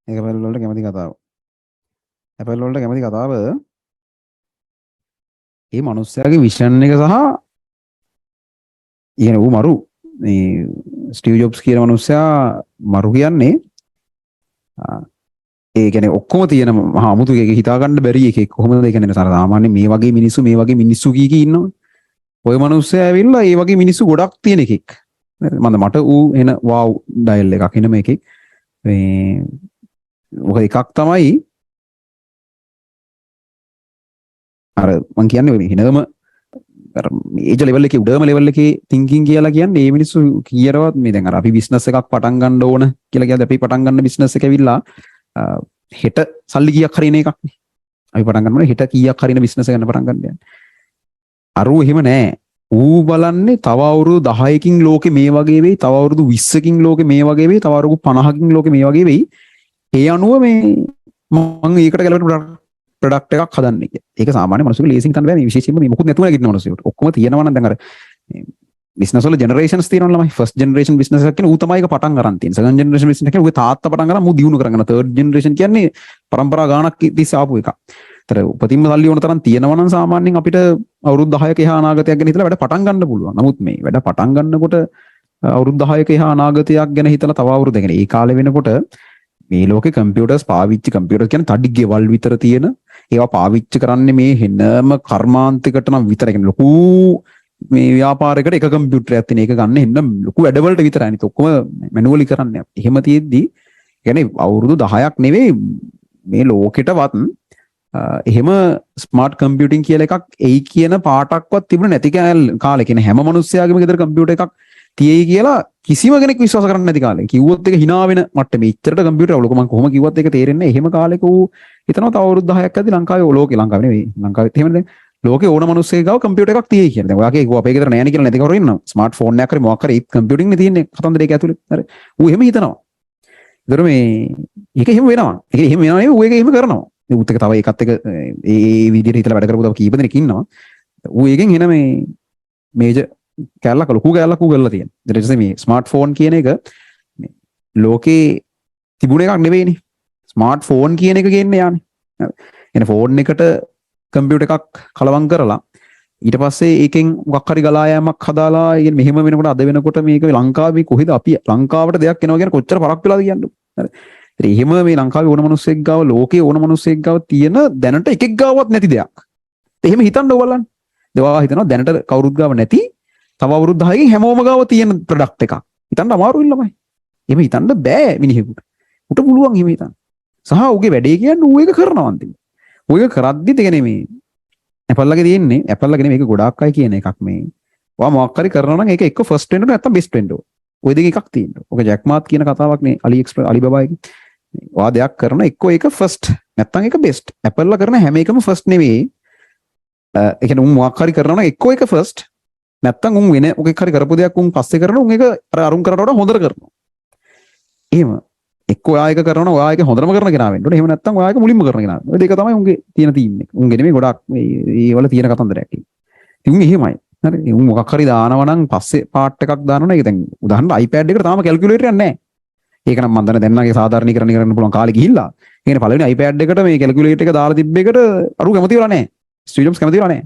ඒක Apple වලට කැමති කතාව. Apple වලට කැමති කතාව මේ මිනිස්සයාගේ විෂන් එක සහ ඊගෙන ඌ මරු මේ ස්ටිව් ජොබ්ස් කියන මිනිස්සයා මරු කියන්නේ ඒ කියන්නේ ඔක්කොම තියෙන මහා අමුතු එක හිතා ගන්න බැරි එකෙක් කොහොමද ඒ කියන්නේ සාමාන්‍ය මේ වගේ මිනිස්සු කී ඉන්නවනේ. ඔය මිනිස්සයා ඇවිල්ලා ඒ වගේ මිනිස්සු ගොඩක් තියෙන එකෙක්. මට ඌ එන වාව් ඩයල් එකක් එන මේකේ මේ ඔක එකක් තමයි අර මං කියන්නේ හිනම අර ඒජ් ලෙවල් එකේ උඩම ලෙවල් එකේ තින්කින් කියලා කියන්නේ මේ මිනිස්සු කීයරවත් මේ දැන් අර අපි බිස්නස් එකක් පටන් ගන්න ඕන කියලා කියද්දි අපි පටන් ගන්න බිස්නස් එක ඇවිල්ලා හෙට සල්ලි කීයක් හරින එකක් නේ. අපි පටන් ගන්නකොට හෙට කීයක් හරින බිස්නස් එක ගන්න පටන් ගන්න යන්නේ. අරෝ එහෙම නෑ. ඌ බලන්නේ තව අවුරුදු 10කින් ලෝකෙ මේ වගේ වෙයි, තව අවුරුදු 20කින් ලෝකෙ මේ වගේ වෙයි, තව අවුරුදු 50කින් ලෝකෙ මේ වගේ වෙයි. ඒ අනුව මේ මම ඒකට ගැලපෙන ප්‍රොඩක්ට් එකක් හදන්න කිය. ඒක සාමාන්‍ය මිනිස්සුන්ගේ ලේසින් හිතන්න බෑ මේ විශේෂයෙන්ම මේ මොකුත් නැතුව නැගිටින මිනිස්සුන්ට. ඔක්කොම තියෙනවා නම් දැන් අර බිස්නස් වල ජෙනරේෂන්ස් තියෙනවා ළමයි. ෆස්ට් ජෙනරේෂන් බිස්නස් එකක් කියන ඌ තමයි ඒක පටන් ගන්න තියෙන්නේ. සෙකන්ඩ් ජෙනරේෂන් බිස්නස් එක කියන්නේ ඌගේ තාත්තා පටන් ගන්න ඌ දියුණු කරගෙන. තර්ඩ් ජෙනරේෂන් කියන්නේ පරම්පරා ගානක් තිස්සේ ආපු එකක්. ඒතර උපතින්ම සල්ලි ඕන තරම් තියෙනවා නම් සාමාන්‍යයෙන් අපිට අවුරුදු 10ක එහා අනාගතයක් ගැන හිතලා වැඩ පටන් ගන්න පුළුවන්. නමුත් මේ වැඩ පටන් ගන්නකොට අවුරුදු 10ක එහා අනාගතයක් ගැන හිතලා තව අවුරුදු දෙකනේ. ඒ කාලේ වෙනකොට මේ ලෝකේ කම්පියුටර්ස් පාවිච්චි කම්පියුටර් කියන්නේ තඩි ගෙවල් විතර තියෙන ඒවා පාවිච්චි කරන්නේ මේ හෙනම කර්මාන්තයකට නම් විතරයි. කියන්නේ ලොකු මේ ව්‍යාපාරයකට එක කම්පියුටරයක් තියෙන එක ගන්න හෙන්න ලොකු වැඩවලට විතරයි. අනිත ඔක්කොම මැනුවලි කරන්නේ. එහෙම තියෙද්දි කියන්නේ අවුරුදු 10ක් නෙවෙයි මේ ලෝකෙටවත් එහෙම ස්මාර්ට් කම්පියුටිං කියලා එකක් එයි කියන පාටක්වත් තිබුණ නැති කාලේ. කියන හැම මිනිස්සයාගේම ගෙදර කම්පියුටර් එකක් තියෙයි කියලා කිසිම කෙනෙක් විශ්වාස කරන්නේ නැති කාලේ. කිව්වොත් ඒක hina වෙන මට්ටමේ. ඉච්චරට කම්පියුටර් අවුලක මම කොහොම කිව්වත් ඒක තේරෙන්නේ නැහැ. එහෙම කාලෙක ඌ හිතනවා තව අවුරුදු 10ක් ඇද්දි ලංකාවේ ලංකාවේ නෙවෙයි. ලංකාවෙත් එහෙමනේ දැන්. ලෝකේ ඕන මිනිස්සෙක් ගාව කම්පියුටර් එකක් තියෙයි කියන්නේ. දැන් ඔයාගේ අපේ ගෙදර නැහැ නේ කියලා නැති කවුරු ඉන්නවා. ස්මාර්ට් ෆෝන් එකක් හරි මොකක් හරි කම්පියුටිං නේ තියෙන්නේ කතන්දරයක ඇතුලේ. හරි. ඌ එහෙම හිතනවා. ඒතර මේ ඒක එහෙම වෙනවා. ඒක එහෙම වෙනවා නෙවෙයි ඌ ඒක එහෙම කරනවා. ඌත් එක තව එකත් එක ඒ විදිහට හිතලා වැඩ කරපු තව කීප දෙනෙක් ඉන්නවා. ඌ එකෙන් එන මේ මේජර් කැලලක් ලොකු කැලලක් ඌ කරලා තියෙනවා. ඊට පස්සේ මේ ස්මාර්ට් ෆෝන් කියන එක මේ ලෝකේ තිබුණ එකක් නෙවෙයිනේ. ස්මාර්ට් ෆෝන් කියන එක ගේන්නේ යානේ. එන ෆෝන් එකට කම්පියුටර් එකක් කලවම් කරලා ඊට පස්සේ ඒකෙන් මොකක් හරි ගලා යෑමක් හදාලා ඉතින් මෙහෙම වෙනකොට අද වෙනකොට මේක ලංකාවේ කොහෙද අපි ලංකාවට දෙයක් එනවා කියන කොච්චර පරක් වෙලාද කියන්නේ. හරි. ඉතින් එහෙම මේ ලංකාවේ ඕන මිනිස්සෙක් ගාව ලෝකේ ඕන මිනිස්සෙක් ගාව තියෙන දැනට එකෙක් ගාවත් නැති දෙයක්. එහෙම හිතන්න ඕගොල්ලන්. දේවා හිතනවා දැනට කවුරුත් ගාව නැති තව අවුරුදු 10කින් හැමෝම ගාව තියෙන ප්‍රොඩක්ට් එකක්. හිතන්න අමාරුයි ළමයි. එහෙම හිතන්න බෑ මිනිහෙකුට. උට පුළුවන් එහෙම හිතන්න. සහ ඌගේ වැඩේ කියන්නේ ඌ ඒක කරනවා අන්තිමට. ඌ ඒක කරද්දිත් ඒ කියන්නේ මේ Apple ලගේ තියෙන්නේ Apple ලගේ මේක ගොඩාක් අය කියන එකක් මේ. ඔයා මොකක් හරි කරනවා නම් ඒක එක්ක ෆස්ට් වෙන්න ඕන නැත්නම් බෙස්ට් වෙන්න ඕන. ඔය දෙක එකක් තියෙනවා. ඔක ජැක් මාත් කියන කතාවක් නේ අලිබබා එකේ. ඔයා දෙයක් කරන එක්ක ඒක ෆස්ට් නැත්නම් ඒක බෙස්ට්. Apple ලා කරන හැම එකම ෆස්ට් නෙවෙයි. ඒ කියන්නේ උන් මොකක් හරි කරනවා නම් එක්ක ඒක ෆස්ට් නැත්තම් උන් වෙන මොකෙක් හරි කරපු දෙයක් උන් පස්සේ කරනවා උන් ඒක අර අරුන් කරනවට වඩා හොඳට කරනවා. එහෙම එක්ක ඔයා එක කරනවා ඔයා එක හොඳටම කරන කෙනා වෙන්න ඕනේ. එහෙම නැත්තම් ඔයා එක මුලින්ම කරන කෙනා වෙන්න. ඔය දෙක තමයි උන්ගේ තියෙන තීම් එක. උන්ගේ නෙමෙයි ගොඩක් මේ වල තියෙන කතන්දරයක්. ඉතින් එහෙමයි. හරි. උන් මොකක් හරි දානවා නම් පස්සේ පාර්ට් එකක් දානවා නම් ඒක දැන් උදාහරණ iPad එකට තාම කැල්කියුලේටර් එකක් නැහැ. ඒක නම් මම දන්නේ දැන් නම් ඒක සාධාරණීකරණය කරන්න පුළුවන් කාලේ ගිහිල්ලා. ඒ කියන්නේ පළවෙනි iPad එකට මේ කැල්කියුලේටර් එක දාලා තිබ්බ එකට අරු කැමති වෙලා නැහැ. ස්ටිව් ජොබ්ස් කැමති වෙලා නැහැ.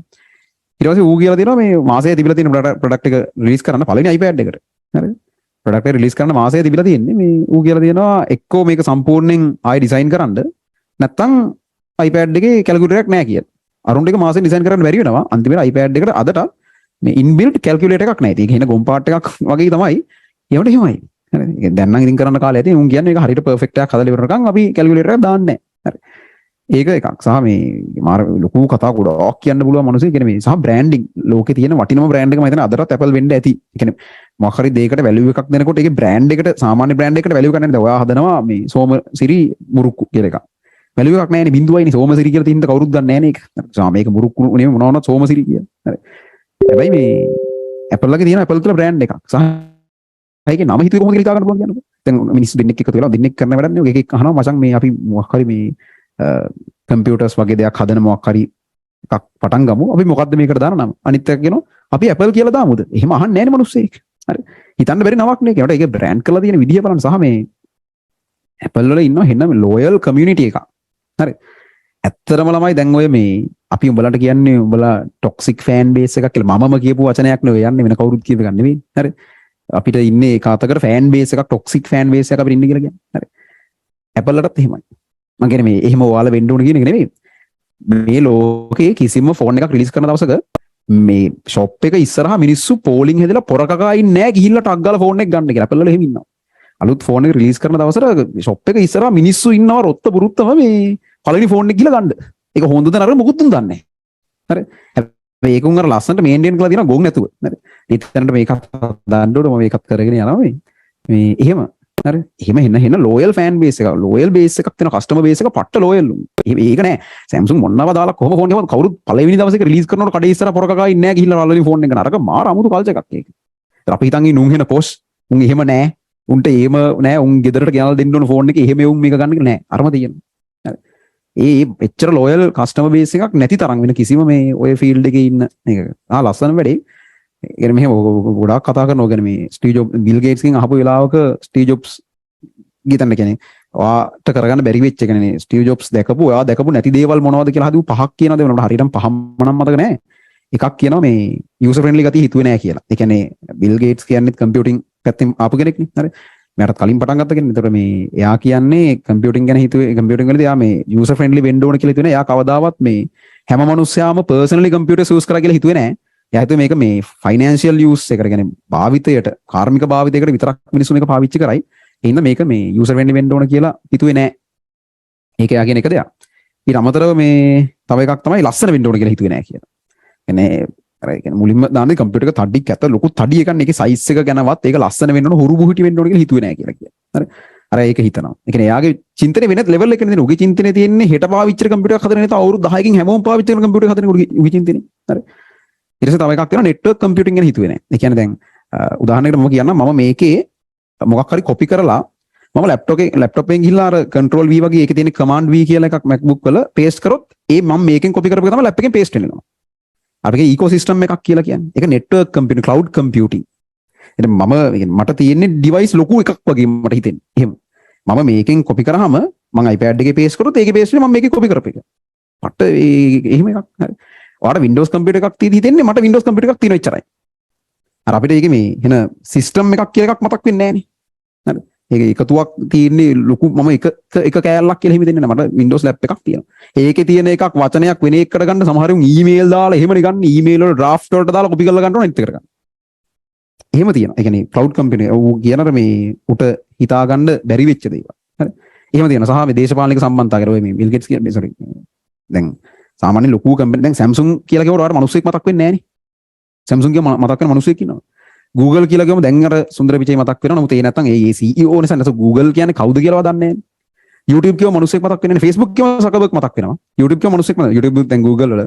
ඊට පස්සේ ඌ කියලා දෙනවා මේ මාසයේ තිබිලා තියෙන ප්‍රොඩක්ට් එක රිලීස් කරන්න පළවෙනි iPad එකට. හරිද? ප්‍රොඩක්ට් එක රිලීස් කරන්න මාසයේ තිබිලා තියෙන්නේ මේ ඌ කියලා දෙනවා එක්කෝ මේක සම්පූර්ණයෙන් ආයෙ ඩිසයින් කරන්න නැත්නම් iPad එකේ කැල්කියුලේටර් එකක් නැහැ කියලා. අරුන්ට එක මාසෙන් ඩිසයින් කරන්න බැරි වෙනවා. අන්තිමට iPad එකට අදට මේ ඉන්බිල්ට් කැල්කියුලේටර් එකක් නැහැ. ඒක හින ගොම් පාර්ට් එකක් වගේ තමයි. ඒවට එහෙමයි. හරිද? ඒක දැන් නම් ඉතින් කරන්න කාලේ ඇති. උන් කියන්නේ මේක හරියට පර්ෆෙක්ට් එකක් හදලා ඉවරනකම් අපි කැල්කියුලේටර් එකක් දාන්නේ නැහැ. හරි. ඒක එකක්. සහ මේ මාර ලොකු කතා ගොඩක් කියන්න පුළුවන් මිනිස්සු කියන්නේ මේ සහ බ්‍රෑන්ඩින් ලෝකේ තියෙන වටිනම බ්‍රෑන්ඩ් එක මම හිතන්නේ අදටත් Apple වෙන්න ඇති. ඒ කියන්නේ මොකක් හරි දෙයකට වැලියු එකක් දෙනකොට ඒකේ බ්‍රෑන්ඩ් එකට සාමාන්‍ය බ්‍රෑන්ඩ් එකකට වැලියු කරන්නේ නැහැ. ඔයා හදනවා මේ සෝමසිරි මුරුක්කු කියලා එකක්. වැලියු එකක් නැහැ නේ බිඳුවයිනේ සෝමසිරි කියලා තින්න කවුරුත් දන්නේ නැහැ නේ ඒක. මේක මුරුක්කු නෙමෙයි මොනවද සෝමසිරි කියන්නේ. හරි. හැබැයි මේ Apple ලගේ තියෙන Apple කියලා බ්‍රෑන්ඩ් එකක්. සහ ඒකේ නම හිතුවේ කොහොමද කියලා හිතා ගන්න පුළුවන් කියන්නකෝ. දැන් මිනිස්සු දෙන්නෙක් එකතු වෙලා දෙන්නෙක් කරන වැඩක් නේ. එක එක අහනවා මචං මේ අපි මොකක් හරි මේ කම්පියුටර්ස් වගේ දෙයක් හදන මොකක් හරි එකක් පටන් ගමු. අපි මොකද්ද මේකට දාන නම? අනිත් එක කියනවා අපි Apple කියලා දාමුද? එහෙම අහන්නේ නැහැ නේ මිනිස්සෙක්. හරි. හිතන්න බැරි නමක් නේ. ඒකට ඒක බ්‍රෑන්ඩ් කරලා තියෙන විදිය බලන්න සහ මේ Apple වල ඉන්නවා හෙන්නම loyal community එකක්. හරි. ඇත්තටම ළමයි දැන් ඔය මේ අපි උඹලට කියන්නේ උඹලා toxic fan base එකක් කියලා මමම කියපු වචනයක් නෙවෙයි යන්නේ වෙන කවුරුත් කියප එකක් නෙවෙයි. හරි. අපිට ඉන්නේ කාතකට fan base එකක් toxic fan base එකක් අපිට ඉන්නේ කියලා කියන්නේ. හරි. Apple වලටත් එහෙමයි. මම කියන්නේ මේ එහෙම ඔයාලා වෙන්න ඕන කියන එක නෙවෙයි. මේ ලෝකේ කිසිම ෆෝන් එකක් රිලීස් කරන දවසක මේ ෂොප් එක ඉස්සරහා මිනිස්සු පෝලිං හැදලා පොරකකා ඉන්නේ නැහැ ගිහිල්ලා ටක් ගාලා ෆෝන් එක ගන්න කියලා. Apple වල එහෙම ඉන්නවා. අලුත් ෆෝන් එක රිලීස් කරන දවසට ෂොප් එක ඉස්සරහා මිනිස්සු ඉන්නවා රොත්ත පුරුත්තම මේ පළවෙනි ෆෝන් එක ගිහලා ගන්න. ඒක හොඳද නරකද මොකුත් දන්නේ නැහැ. හරි. හැබැයි ඒකුන් අර ලස්සනට මේන්ටේන් කරලා තියෙනවා ගොන් නැතුව. හරි. ඒතරන්ට මේකත් දාන්න ඕන මම ඒකත් කරගෙන යනවා මේ එහෙම. හරි. එහෙම එන්න ලෝයල් ෆෑන් බේස් එකක්. ලෝයල් බේස් එකක් තියෙන කස්ටමර් බේස් එක පට්ට ලෝයල්. ඒක නෑ. Samsung මොනව දාලා කොහොම ෆෝන් එකක් කවුරුත් පළවෙනි දවසේ රිලීස් කරනකොට කඩේ ඉස්සරහා පොරකකා ඉන්නේ නැහැ ගිහිල්ලා පළවෙනි ෆෝන් එක නරක මාර අමුතු කල්චර් එකක් ඒක. අපි හිතන් ඉන්නේ උන් වෙන පොස් උන් එහෙම නෑ. උන්ට එහෙම නෑ උන් ගෙදරට ගෙනල්ලා දෙන්න ඕන ෆෝන් එක එහෙම උන් මේක ගන්න කියලා නෑ. අරම තියෙනවා. හරි. ඒ එච්චර ලෝයල් කස්ටමර් බේස් එකක් නැති තරම් වෙන කිසිම මේ ඔය ෆීල්ඩ් එකේ ඉන්න මේක. ලස්සන වැඩේ. ඒ මෙහෙම ගොඩාක් කතා කරනවා ගැන මේ ස්ටීව් ජොබ්ස් බිල් ගේට්ස් කින් අහපු වෙලාවක ස්ටීව් ජොබ්ස් ගිතන්න කියන්නේ ඔයාට කරගන්න බැරි වෙච්ච එක නේ ස්ටීව් ජොබ්ස් දැකපු ඔයා දැකපු නැති දේවල් මොනවද කියලා හදපු පහක් කියනවාද වෙනකොට හරියටම පහම නම් මතක නැහැ. එකක් කියනවා මේ යූසර් ෆ්‍රෙන්ඩ්ලි ගතිය හිතුවේ නැහැ කියලා. ඒ කියන්නේ බිල් ගේට්ස් කියන්නේ කම්පියුටින් පැත්තෙන් ආපු කෙනෙක් නේ. හරි. මට කලින් පටන් ගත්ත කෙනෙක්. ඒතර මේ එයා කියන්නේ කම්පියුටින් ගැන හිතුවේ කම්පියුටින් වලදී එයා මේ යූසර් ෆ්‍රෙන්ඩ්ලි වෙන්න ඕන කියලා හිතුවේ නෑ. එයා කවදාවත් මේ හැම මිනිස්සයාම පර්සනලි කම්පියුටර් යූස් කරා කියලා හිතුවේ නෑ. එයා හිතුවේ මේක මේ ෆයිනෑන්ෂියල් යූස් එකකට කියන්නේ භාවිතයට කාර්මික භාවිතයකට විතරක් මිනිස්සු මේක පාවිච්චි කරයි. එහෙනම් මේක මේ යූසර් ෆ්‍රෙන්ඩ්ලි වෙන්න ඕන කියලා හිතුවේ නෑ. ඒක එයා කියන එක දෙයක්. ඊට අමතරව මේ තව එකක් තමයි ලස්සන වෙන්න ඕන කියලා හිතුවේ නෑ කියලා. කියන්නේ අර ඒ කියන්නේ මුලින්ම දාන්නේ කම්පියුටර් එක තඩි කැත ලොකු තඩි එකක් නේ. ඒකේ සයිස් එක ගැනවත් ඒක ලස්සන වෙන්න ඕන හුරු බුහිටි වෙන්න ඕන කියලා හිතුවේ නෑ කියලා කියනවා. හරි. අර ඒක හිතනවා. ඒ කියන්නේ එයාගේ චින්තනය වෙනත් ලෙවල් එකක නෙවෙයි. උගේ චින්තනය තියෙන්නේ හෙට පාවිච්චි කරන කම්පියුටර් එකක් හදන නැත අවුරුදු 10කින් හැමෝම පාවිච්චි කරන කම්පියුටර් එකක් හදන උගේ චින්තනය. හරි. ඊට පස්සේ තව එකක් තියෙනවා නෙට්වර්ක් කම්පියුටින් ගැන හිතුවේ නෑ. ඒ කියන්නේ දැන් උදාහරණයකට මම කියන්නම් මම මේකේ මොකක් හරි කොපි කරලා මම ලැප්ටොප් එකෙන් ගිහිල්ලා අර control V වගේ ඒකේ තියෙන command V කියලා එකක් MacBook වල paste කරොත් ඒ මම මේකෙන් copy කරපු එක තමයි ලැප් එකෙන් paste වෙනවා. අපේ ecosystem එකක් කියලා කියන්නේ. ඒක network computing, cloud computing. එතන මට තියෙන්නේ device ලොකු එකක් වගේ මට හිතෙන්නේ. එහෙම. මම මේකෙන් copy කරාම මම iPad එකේ paste කරොත් ඒකේ paste වෙන්නේ මම මේකේ copy කරපු එක. මට එහෙම එකක් හරි. ඔයාලට Windows computer එකක් තියෙදි හිතෙන්නේ මට Windows computer එකක් තියෙනවා එච්චරයි. අර අපිට ඒකේ මේ එන system එකක් කියලා එකක් මතක් වෙන්නේ නැහැ නේ. හරි. ඒක එකතුවක් තියෙන්නේ ලොකු මම එක කෑල්ලක් කියලා හිමි දෙන්නේ නැහැ. මට Windows lab එකක් තියෙනවා. ඒකේ තියෙන එකක් වචනයක් වෙන එකකට ගන්න සමහර උන් ඊමේල් දාලා එහෙමනේ ගන්න ඊමේල් වල draft වලට දාලා copy කරලා ගන්න ඕන අනිත් එකට ගන්න. එහෙම තියෙනවා. ඒ කියන්නේ cloud company ඌ කියනර මේ උට හිතා ගන්න බැරි වෙච්ච දේවල්. හරි. එහෙම තියෙනවා. සහ මේ දේශපාලනික සම්බන්ධතාවය කරෝ මේ Bill Gates කියන්නේ sorry. දැන් සාමාන්‍ය ලොකු කම්පැනි දැන් Samsung කියලා කියවල ඔයාලට මිනිස්සෙක් මතක් වෙන්නේ නැහැ නේ. Samsung කිය මතක් වෙන මිනිස්සෙක් ඉන්නවා. Google කියලා ගියම දැන් අර සුන්දර පිචේ මතක් වෙනවා. නමුත් ඒ නැත්තම් ඒ CEO නිසා නැත්නම් Google කියන්නේ කවුද කියලාවත් දන්නේ නැහැ. YouTube කියව මිනිස්සෙක් මතක් වෙන්නේ නැහැ. Facebook කියව සකබක් මතක් වෙනවා. YouTube කියව මිනිස්සෙක් මතක්. YouTube දැන් Google වල.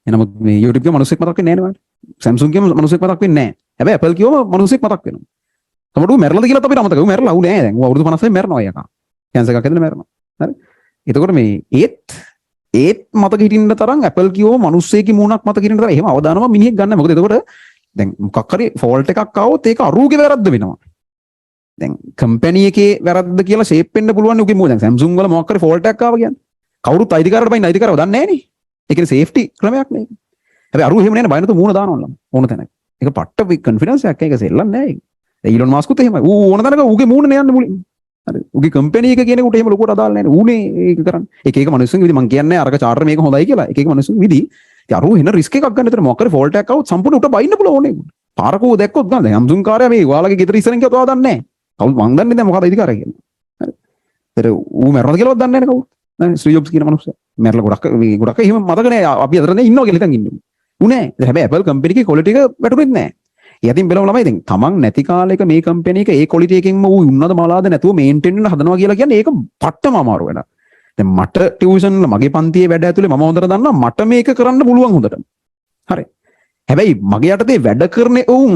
එනමුත් මේ YouTube කියව මිනිස්සෙක් මතක් වෙන්නේ නැහැ නේද? Samsung කියව මිනිස්සෙක් මතක් වෙන්නේ නැහැ. හැබැයි Apple කියව මිනිස්සෙක් මතක් වෙනවා. තමඩු මැරලාද කියලාත් අපිට අමතක. ඌ මැරලා ඌ නෑ දැන්. ඌ අවුරුදු 50 මැරනවා යකා. කැන්සර් එකක් හැදෙලා මැරෙනවා. හරි. එතකොට මේ ඒත් මතක හිටින්න තරම් Apple කියව මිනිස්සෙකි මූණක් මතක හිටින්න තරම් එහෙම අවදානම මිනිහෙක් ගන්න. මොකද එතකොට දැන් මොකක් හරි ෆෝල්ට් එකක් ආවොත් ඒක අරුගේ වැරද්ද වෙනවා. දැන් කම්පැනි එකේ වැරද්ද කියලා ෂේප් වෙන්න පුළුවන් උගේ මොකද දැන් Samsung වල මොකක් හරි ෆෝල්ට් එකක් ආවා කියන්නේ. කවුරුත් අයිතිකාරයට බයින්න අයිතිකාරව දන්නේ නැහැ නේ. ඒ කියන්නේ සේෆ්ටි ක්‍රමයක් නේ. හැබැයි අරු එහෙම නෑ නේ බයිනතු මූණ දානවලු. ඕන තැනක. ඒක පට්ට කොන්ෆිඩන්ස් එකක් ඒක සෙල්ලන්නේ නැහැ ඒක. ඊලොන් මාස්කුත් එහෙමයි. ඌ ඕන තැනක ඌගේ මූණ නේ යන්නේ මුලින්. හරි. ඌගේ කම්පැනි එක කියන කොට එහෙම ලොකුවට අදාළ නැහැ නේ. ඌනේ ඒක කරන්නේ. එක මිනිස්සුන්ගේ විදි මං කියන්නේ අරක චාර්ටර් මේක හොඳයි කියලා. එක මිනිස්සුන්ගේ විදි. ඉතින් අරු වෙන රිස්ක් එකක් ගන්න. ඒතර මොකක් හරි ෆෝල්ට් එකක් ආවොත් සම්පූර්ණ උට බයින්න පුළුවන් ඕනේ. පාරකෝ දැක්කොත් ගන්න. Samsung කාර්යය මේ ඔයාලගේ ගෙදර ඉස්සරහින් කියවත් ඔයා දන්නේ නැහැ. කවුද මං දන්නේ නැහැ මොකද අයිතිකාරය කියලා. හරි. ඒතර ඌ මැරෙනවද කියලාවත් දන්නේ නැහැ නේ කවුද. නෑ ස්ටීව් ජොබ්ස් කියන මනුස්සයා. මැරලා ගොඩක් එහෙම මතක නෑ. අපි අතර නේ ඉන්නවා කියලා හිතන් ඉන්නේ. ඌ නෑ. හැබැයි Apple කම්පැනි එකේ ක්වොලිටි එක වැටුනේ නැහැ. යතින් බලමු ළමයි දැන් තමන් නැති කාලයක මේ කම්පැනි එක ඒ ක්වොලිටි එකකින්ම ඌ උන්නද මලාද නැතුව මේන්ටේන් වෙන්න හදනවා කියලා කියන්නේ ඒක පට්ටම අමාරු වැඩක්. දැන් මට ටියුෂන් වල මගේ පන්තියේ වැඩ ඇතුලේ මම හොඳට දන්නවා මට මේක කරන්න පුළුවන් හොඳට. හරි. හැබැයි මගේ යටතේ වැඩ කරන උන්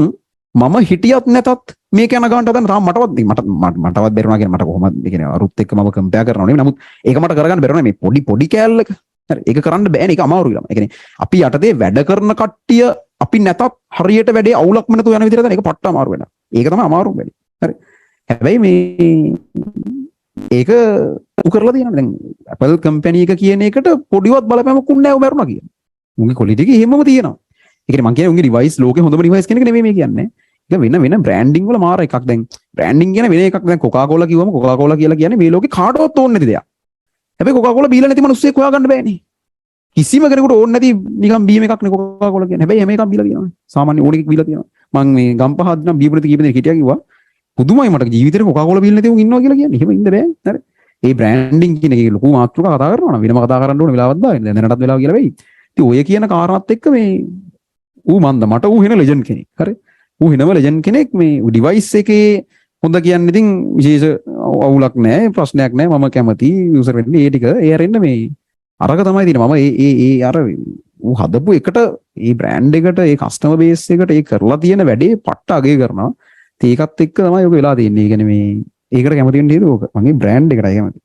මම හිටියත් නැතත් මේක යන ගානට හදන්න තාම මටවත් බැරුණා කියන මට කොහොමද ඒ කියන්නේ අරුත් එක්ක මම කම්පෙයාර් කරනවා නෙවෙයි. නමුත් ඒක මට කරගන්න බැරුණා මේ පොඩි කෑල්ලක. හරි. ඒක කරන්න බෑනේ. ඒක අමාරුයි ළමයි. ඒ කියන්නේ අපි යටතේ වැඩ කරන කට්ටිය අපි නැතත් හරියට වැඩේ අවුලක්ම නැතුව යන විදිහට ඒක පට්ට අමාරු වෙනවා. ඒක තමයි අමාරුම වැඩේ. හරි. හැබැයි ඒක උ කරලා තියෙනවා. දැන් Apple කම්පැනි එක කියන එකට පොඩිවත් බලපෑමක් උන්නේ නැහැ උ මරුණා කියන්නේ. උන්ගේ ක්වොලිටි එක එහෙමම තියෙනවා. ඒ කියන්නේ මං කියන්නේ උන්ගේ ඩිවයිස් ලෝකේ හොඳම ඩිවයිස් කියන එක නෙමෙයි මේ කියන්නේ. ඒක වෙන බ්‍රෑන්ඩින් වල මාර එකක්. දැන් බ්‍රෑන්ඩින් කියන වෙන එකක්. දැන් කොකාකෝලා කිව්වම කොකාකෝලා කියලා කියන්නේ මේ ලෝකේ කාටවත් ඕනේ නැති දෙයක්. හැබැයි කොකාකෝලා බීලා නැති මිනිස්සෙක් හොයාගන්න බෑනේ. කිසිම කෙනෙකුට ඕනේ නැති නිකන් බීම එකක් නේ කොකාකෝලා කියන්නේ. හැබැයි හැම එකක් බීලා තියෙනවා. සාමාන්‍ය ඕන එකක් බීලා තියෙනවා. මං මේ ගම්පහත් නම් බීපු නැති කීප දෙනෙක් හිටියා කිව්වා. පුදුමයි මට ජීවිතේට කොකාකෝලා බීලා නැති උන් ඉන්නවා කියලා කියන්නේ. එහෙම ඉන්න බෑ. හරි. ඒ බ්‍රෑන්ඩින් කියන එක ලොකු මාතෘකාවක් කතා කරනවා නම් වෙනම කතා කරන්න ඕන වෙලාවක් දාන්න. දැන් දැනටත් වෙලාව කියලා වෙයි. ඉතින් ඔය කියන කාරණාත් එක්ක මේ ඌ මට ඌ වෙන ලෙජන්ඩ් කෙනෙක්. හරි. ඌ වෙනම ලෙජන්ඩ් කෙනෙක් මේ ඩිවයිස් එකේ හොඳ කියන්නේ ඉතින් විශේෂ අවුලක් නැහැ, ප්‍රශ්නයක් නැහැ. මම කැමති යූසර් වෙන්නේ ඒ ටික. ඒ අරින්න මේ අරක තමයි තියෙන්නේ. මම ඒ අර ඌ හදපු එකට ඒ බ්‍රෑන්ඩ් එකට ඒ කස්ටමර් බේස් එකට ඒ කරලා තියෙන වැඩේ පට්ට අගය කරනවා. ඒකත් එක්ක තමයි ඔක වෙලා තියෙන්නේ. ඒ කියන්නේ මේ ඒකට කැමති වෙන්නේ නේද ඔක? මගේ බ්‍රෑන්ඩ් එකටයි කැමති.